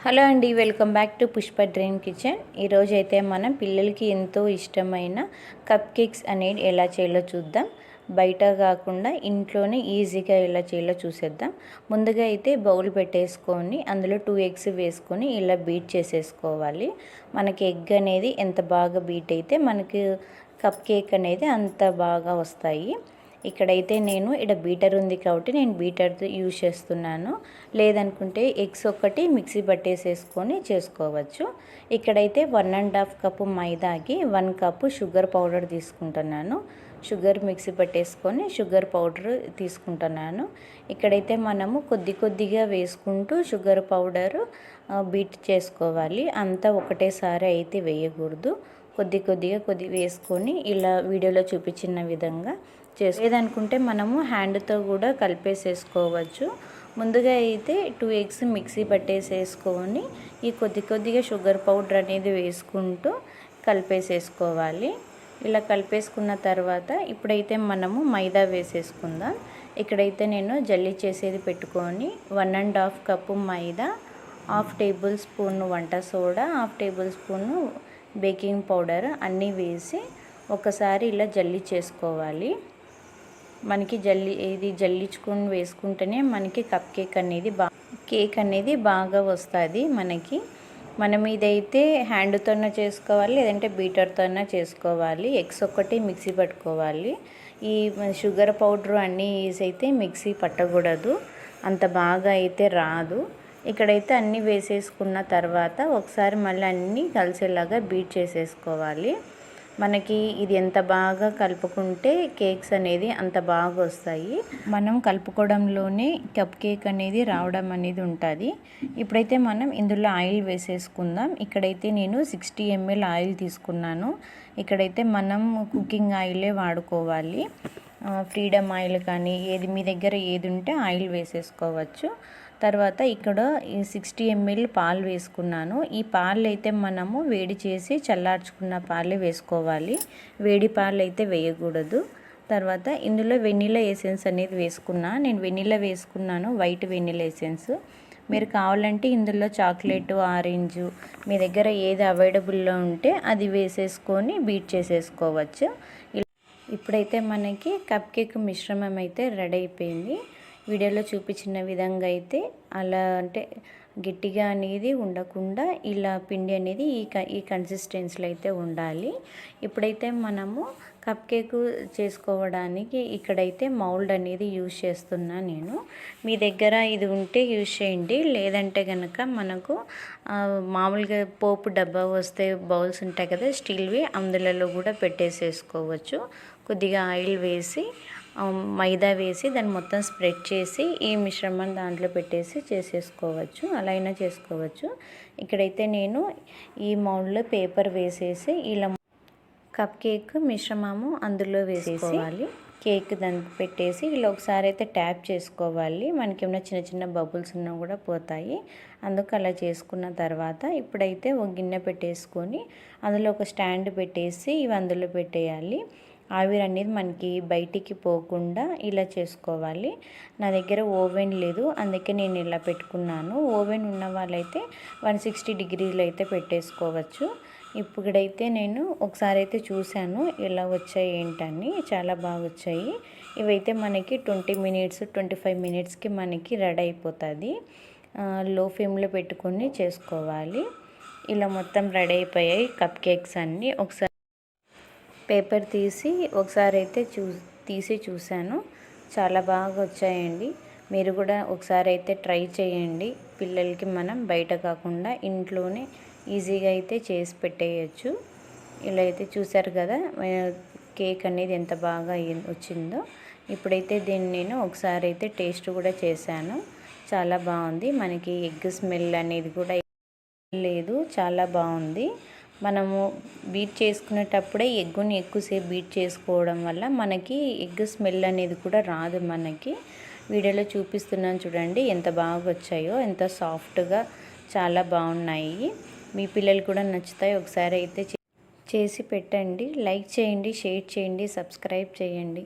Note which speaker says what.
Speaker 1: Hello అండి, welcome back to Pushpa dream kitchen. ఈరోజు అయితే మనం పిల్లలకి ఎంతో ఇష్టమైన కప్ కేక్స్ అనేది ఎలా చేయాలో చూద్దాం. బయట కాకుండా ఇంట్లోనే ఈజీగా ఎలా చేయాలో చూసేద్దాం. ముందుగా అయితే బౌల్ పెట్టేసుకొని అందులో 2 ఎగ్స్ వేసుకొని ఇలా బీట్ చేసేసుకోవాలి. మనకి ఎగ్ అనేది ఎంత బాగా బీట్ అయితే మనకి కప్ కేక్ అనేది అంత బాగా వస్తాయి. ఇక్కడైతే నేను బీటర్ ఉంది కాబట్టి నేను బీటర్ యూజ్ చేస్తున్నాను. లేదనుకుంటే ఎగ్స్ ఒక్కటి మిక్సీ పట్టేసేసుకొని చేసుకోవచ్చు. ఇక్కడైతే 1.5 కప్పు మైదాకి 1 కప్పు షుగర్ పౌడర్ తీసుకుంటున్నాను. షుగర్ మిక్సీ పట్టేసుకొని షుగర్ పౌడర్ తీసుకుంటున్నాను. ఇక్కడైతే మనము కొద్దిగా వేసుకుంటూ షుగర్ పౌడర్ బీట్ చేసుకోవాలి. అంతా ఒకటేసారి అయితే వేయకూడదు. కొద్దిగా వేసుకొని ఇలా వీడియోలో చూపించిన విధంగా లేదనుకుంటే మనము హ్యాండ్తో కూడా కలిపేసేసుకోవచ్చు. ముందుగా అయితే 2 ఎగ్స్ మిక్సీ పట్టేసేసుకొని ఈ కొద్దిగా షుగర్ పౌడర్ అనేది వేసుకుంటూ కలిపేసేసుకోవాలి. ఇలా కలిపేసుకున్న తర్వాత ఇప్పుడైతే మనము మైదా వేసేసుకుందాం. ఇక్కడైతే నేను జల్లీ చేసేది పెట్టుకొని 1.5 కప్పు మైదా, 1/2 టేబుల్ స్పూన్ వంట soda, 1/2 table spoon baking powder అన్నీ వేసి ఒకసారి ఇలా జల్లీ చేసుకోవాలి. మనకి జల్లించుకొని వేసుకుంటేనే మనకి కప్ కేక్ అనేది బాగా వస్తుంది. మనం ఇదైతే హ్యాండ్తోనే చేసుకోవాలి, లేదంటే బీటర్తోనే చేసుకోవాలి. ఎగ్స్ ఒక్కటి మిక్సీ పట్టుకోవాలి. ఈ షుగర్ పౌడర్ అన్నీ వేసి అయితే మిక్సీ పట్టకూడదు, అంత బాగా అయితే రాదు. ఇక్కడైతే అన్నీ వేసేసుకున్న తర్వాత ఒకసారి మళ్ళీ అన్నీ కలిసేలాగా బీట్ చేసేసుకోవాలి. మనకి ఇది ఎంత బాగా కలుపుకుంటే కేక్స్ అనేది అంత బాగా వస్తాయి. మనం కలుపుకోవడంలోనే కప్ కేక్ అనేది రావడం అనేది ఉంటుంది. ఇప్పుడైతే మనం ఇందులో ఆయిల్ వేసేసుకుందాం. ఇక్కడైతే నేను 60 ml ఆయిల్ తీసుకున్నాను. ఇక్కడైతే మనం కుకింగ్ ఆయిలే వాడుకోవాలి. ఫ్రీడమ్ ఆయిల్ కానీ మీ దగ్గర ఏది ఉంటే ఆయిల్ వేసేసుకోవచ్చు. తర్వాత ఇక్కడ 60 ml పాలు వేసుకున్నాను. ఈ పాలు అయితే మనము వేడి చేసి చల్లార్చుకున్న పాలే వేసుకోవాలి, వేడి పాలు అయితే వేయకూడదు. తర్వాత ఇందులో వెనిలా ఎసెన్స్ అనేది నేను వెనిలా వేసుకున్నాను, వైట్ వెనిలా ఎసెన్స్. మీరు కావాలంటే ఇందులో చాక్లెట్, ఆరెంజ్ మీ దగ్గర ఏది అవైలబుల్లో ఉంటే అది వేసేసుకొని బీట్ చేసేసుకోవచ్చు. ఇప్పుడైతే మనకి కప్ కేక్ మిశ్రమం అయితే రెడీ అయిపోయింది. వీడియోలో చూపించిన విధంగా అయితే అలా అంటే గట్టిగా అనేది ఉండకుండా ఇలా పిండి అనేది ఈ కన్సిస్టెన్సీలో అయితే ఉండాలి. ఇప్పుడైతే మనము కప్ కేక్ చేసుకోవడానికి ఇక్కడైతే మౌల్డ్ అనేది యూజ్ చేస్తున్నా నేను. మీ దగ్గర ఇది ఉంటే యూజ్ చేయండి, లేదంటే కనుక మనకు మామూలుగా పోపు డబ్బా వస్తే బౌల్స్ ఉంటాయి కదా స్టీల్వి, అందులో కూడా పెట్టేసేసుకోవచ్చు. కొద్దిగా ఆయిల్ వేసి మైదా వేసి దాన్ని మొత్తం స్ప్రెడ్ చేసి ఈ మిశ్రమాన్ని దాంట్లో పెట్టేసి చేసేసుకోవచ్చు, అలా అయినా చేసుకోవచ్చు. ఇక్కడైతే నేను ఈ మౌల్డ్లో పేపర్ వేసేసి ఇలా కప్ కేక్ మిశ్రమము అందులో వేసేసుకోవాలి. కేక్ దానికి పెట్టేసి ఇలా ఒకసారి అయితే ట్యాప్ చేసుకోవాలి. మనకి ఏమైనా చిన్న బబుల్స్ ఉన్నా కూడా పోతాయి. అందుకు అలా చేసుకున్న తర్వాత ఇప్పుడైతే ఒక గిన్నె పెట్టేసుకొని అందులో ఒక స్టాండ్ పెట్టేసి ఇవి అందులో పెట్టేయాలి. ఆవిరి అనేది మనకి బయటికి పోకుండా ఇలా చేసుకోవాలి. నా దగ్గర ఓవెన్ లేదు, అందుకే నేను ఇలా పెట్టుకున్నాను. ఓవెన్ ఉన్న వాళ్ళైతే 160 degrees అయితే పెట్టేసుకోవచ్చు. ఇప్పుడైతే నేను ఒకసారి అయితే చూశాను ఎలా వచ్చాయి ఏంటని, చాలా బాగా వచ్చాయి. ఇవైతే మనకి 20 minutes 25 minutesకి మనకి రెడీ అయిపోతుంది. లో ఫ్లేమ్లో పెట్టుకొని చేసుకోవాలి. ఇలా మొత్తం రెడీ అయిపోయాయి కప్ కేక్స్ అన్నీ. ఒకసారి పేపర్ తీసి ఒకసారి అయితే తీసి చూశాను, చాలా బాగా వచ్చాయండి. మీరు కూడా ఒకసారి అయితే ట్రై చేయండి. పిల్లలకి మనం బయట కాకుండా ఇంట్లోనే ఈజీగా అయితే చేసి పెట్టేయచ్చు. ఇలా అయితే చూసారు కదా కేక్ అనేది ఎంత బాగా వచ్చిందో. ఇప్పుడైతే దీన్ని నేను ఒకసారి అయితే టేస్ట్ కూడా చేశాను, చాలా బాగుంది. మనకి ఎగ్ స్మెల్ అనేది కూడా లేదు, చాలా బాగుంది. మనము బీట్ చేసుకునేటప్పుడే ఎగ్గుని ఎక్కువసేపు బీట్ చేసుకోవడం వల్ల మనకి ఎగ్ స్మెల్ అనేది కూడా రాదు. మనకి వీడియోలో చూపిస్తున్నాను చూడండి ఎంత బాగా వచ్చాయో, ఎంత సాఫ్ట్గా, చాలా బాగున్నాయి. మీ పిల్లలు కూడా నచ్చుతాయి. ఒకసారి అయితే చేసి పెట్టండి. లైక్ చేయండి, షేర్ చేయండి, సబ్స్క్రైబ్ చేయండి.